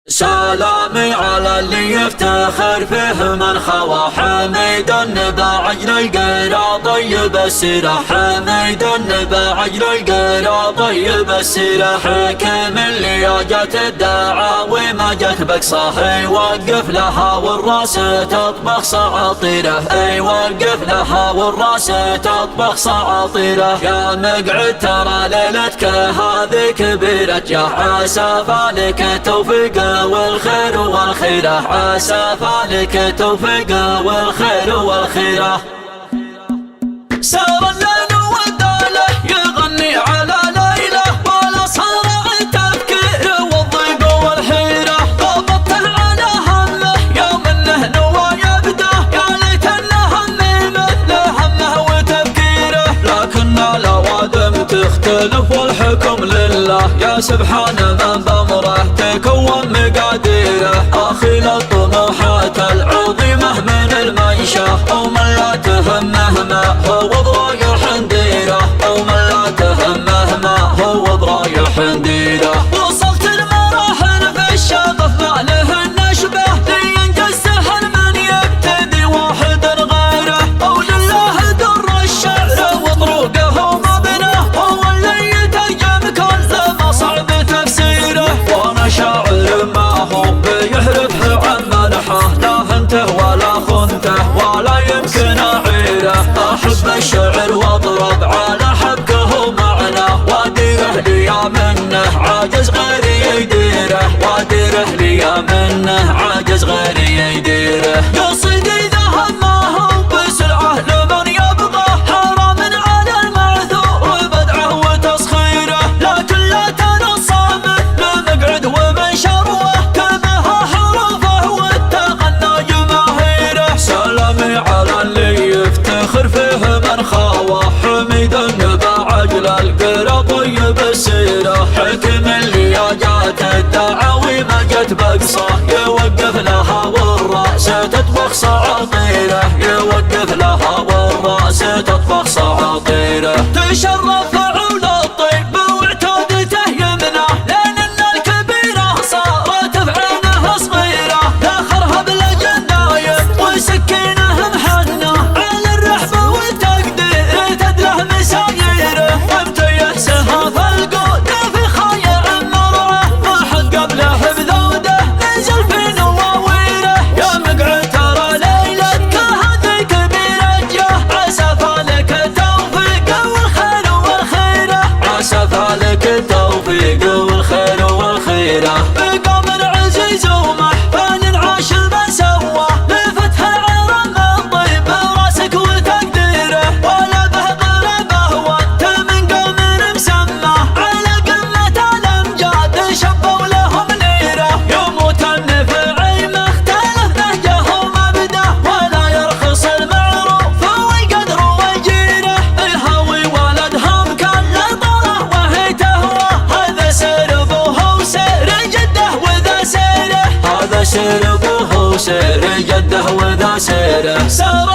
سلامي على اللي يفتخر فيه من خوى حميد النبا عجل القرى طيب السيرة حميد النبا عجل القرى طيب السيرة حكم اللي جت الدعاوي ما جت بقصاه يوقف لها والراس تطبخ سعاطيره يوقف لها والراس تطبخ سعاطيره يا مقعد ترى ليلتك هذه كبيرة يا عسى فالك توفيق والخير والخيرة عسى فالك توفيق والخير والخيرة سار الليل والداله يغني على ليله ولا صار التفكير والضيق والحيرة ضبط على همه يوم انه نوى يبدا يا ليت انه همي مثل همه وتفكيره لكن الاوادم تختلف والحكم لله يا سبحان من بامره تكون مقاديره اخي للطموحات العظيمه من المنشا ومن لا تهمه ما هو برايح نديره ومن لا تهمه ما هو برايح نديره وصلت المراحل في الشغف ما له النشبه لينجز سهل من يبتدي واحد غيره ولله در الشعر وطروقه ومبناه هو اللي يترجم كل ما صعب تفسيره وانا شاعر ما هو بيحرفه عن منحه لا هنته ولا خنته ولا يمكن اعيره احب الشعر واضرب على حبكه معناه واديره لي منه عاجز غيري يديره واديره لي منه عاجز غيري يديره قصيدي ذهب ما هو بسرعه لمن يبغى حرام على المعذور بدعه وتسخيره لكن لا تنصام لمقعد ومن شروه كلمها حروفه والتغنى جماهيره سلامي على اللي يفتخر فيه من خاوى حميد النبا عجل القرى طيب السيرة حكم اللي جات الدعاوي ما جت بقصاه يوقف لها والراس تطبخ سعاطيره يوقف لها والراس تطبخ سعاطيره تشرف فعول الطيب واعتادته يمناه لان الكبيره صارت بعينه صغيره داخرها بالجنايم وسكينه محنه على الرحمه والتقدير تدله مسايره وامتيسها فالقود في خايع مرعه ما حد قبله بذوده نزل في نواويره يا مقعد ترى ليلتك هذه كبيره جاه عسى فالك التوفيق والخير والخيره عسى فالك التوفيق والخير والخيره بقى من عزيز ومحفل عاش المسوى لفتح العرم الطيب براسك وتقديره ولا به قربه وانت من قوم مسمى على قمة الامجاد شبوا لهم نيره يموت النفعي مختلف نهجه ومبدأ ولا يرخص المعروف والقدر وجيره الهوي ولدهم كل طره وهي تهوى هذا سير ابوه وسير جده وذا سيره هذا سير ابوه وسير جده وذا سيره سار